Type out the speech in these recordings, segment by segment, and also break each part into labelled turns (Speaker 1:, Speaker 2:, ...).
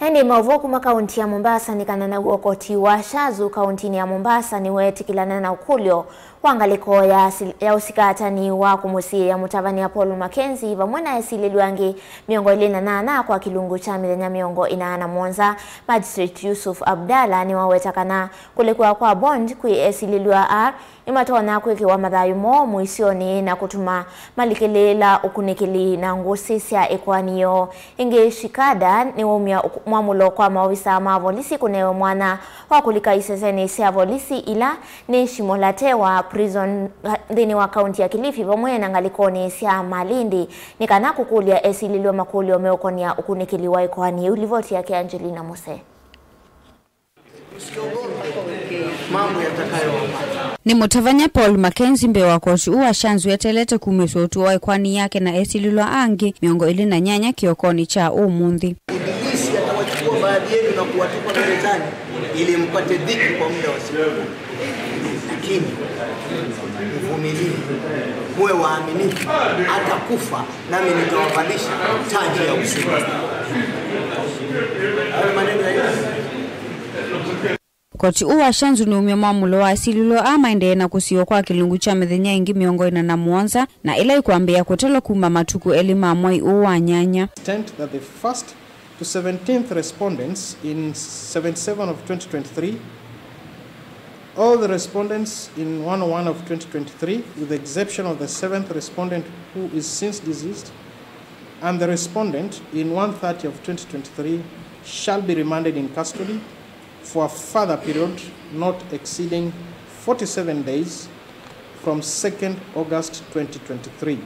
Speaker 1: Hende maovo kuma kaunti ya Mombasa ni kana na Koti wa Shanzu kauntini ya Mombasa ni wetikilana na ukulyo wangaliko ya usikata ni wa kumusia mutavan'ya Paul Mackenzie vamwena Esililw'A miongo 28 kwa kilungu cha mithenya miongo 41 Magistrate Yusuf Abdalla ni wawetakana kulikuwa kwa bond kwi Esililw'A imatona kwekiwa mathayu mo muisioni na kutuma malikelela ukunikili na ngusisya ekwaniyo ingi shikada ni umya mwamulo kwa maofisa ma polisi kunewe mwana wa kulika iseseni sia polisi ila ni shimolatewa prison dhini wa kaunti ya Kilifi vamwena ngalikoni sia Malindi ni kana kukulia Esililw'A makulio meokonia ukunikiliwa ekwani ulivoti yake Angelina Mose.
Speaker 2: Ni mutavan'ya Paul Mackenzie mbe wa Koti wa Shanzu yetelete kumesotu wa ekwani yake na Esililw'A angi miongo 28 kiokoni cha umundi.
Speaker 3: Ibilisi atawachukua baadhi yenu na kuwatupa gerezani ili mpate dhiki kwa muda wa siku. Lakini mvumilivu, muwe waaminifu, atakufa nami nitawavalisha taji ya uzima.
Speaker 2: Koti wa Shanzu ni umya mwamulo wa Esililw'A maendeeya na kusio kwa kilungu cha mithenya ingi miongo 41 na ila ikuambia kutelo kuma matuku elima mwai uwa nyanya.
Speaker 4: That the first to 17th respondents in 77 of 2023, all the respondents in 101 of 2023, with the exception of the 7th respondent who is since deceased, and the respondent in 130 of 2023 shall be remanded in custody for a further period not exceeding 47 days from 2nd August 2023.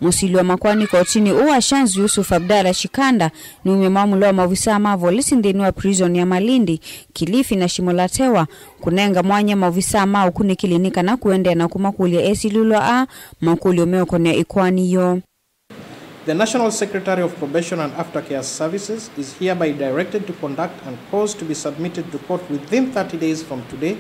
Speaker 2: Musilwa makwani kotini uwa Shanzu Yusuf Abdalla shikanda ni umemamulo wa maofisa ma polisi ndeni wa prison ya Malindi, Kilifi na shimolatewa kunenga mwanya maofisa ma ukunikilinika na kuendea na kumakulia Esililw'A makulio meokonia ikwaniyo.
Speaker 4: The National Secretary of Probation and Aftercare Services is hereby directed to conduct and cause to be submitted to court within 30 days from today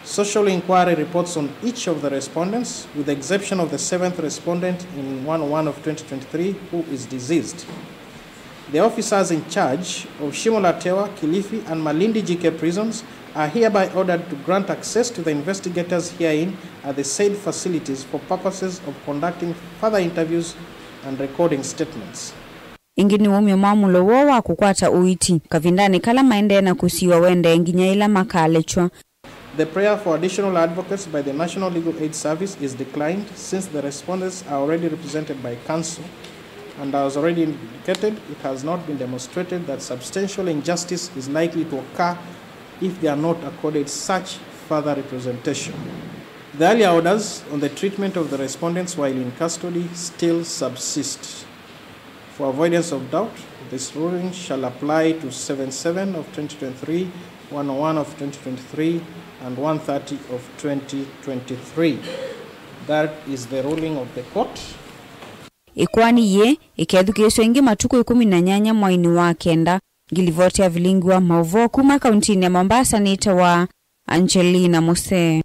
Speaker 4: social inquiry reports on each of the respondents, with the exception of the 7th respondent in 101 of 2023 who is deceased. The officers in charge of Shimolatewa, Kilifi and Malindi GK prisons are hereby ordered to grant access to the investigators herein at the said facilities for purposes of conducting further interviews and recording statements.
Speaker 2: Ingini umya mwamulo wa kukwata uiti kavindani kala maendeeya na kusiwa wende nginya ila makalechwa.
Speaker 4: The prayer for additional advocates by the National Legal Aid Service is declined since the respondents are already represented by counsel, and as already indicated, it has not been demonstrated that substantial injustice is likely to occur if they are not accorded such further representation. The earlier orders on the treatment of the respondents while in custody still subsist. For avoidance of doubt, this ruling shall apply to 77 of 2023, 101 of 2023, and 130 of 2023. That is the ruling of the court.
Speaker 2: Ikwani ye ikethukiswa ingi matuku 18 mwaini wa kenda gilivoti ya vilingi wa maovo kuma kauntini ya Mombasa ni itawa Angelina Mose.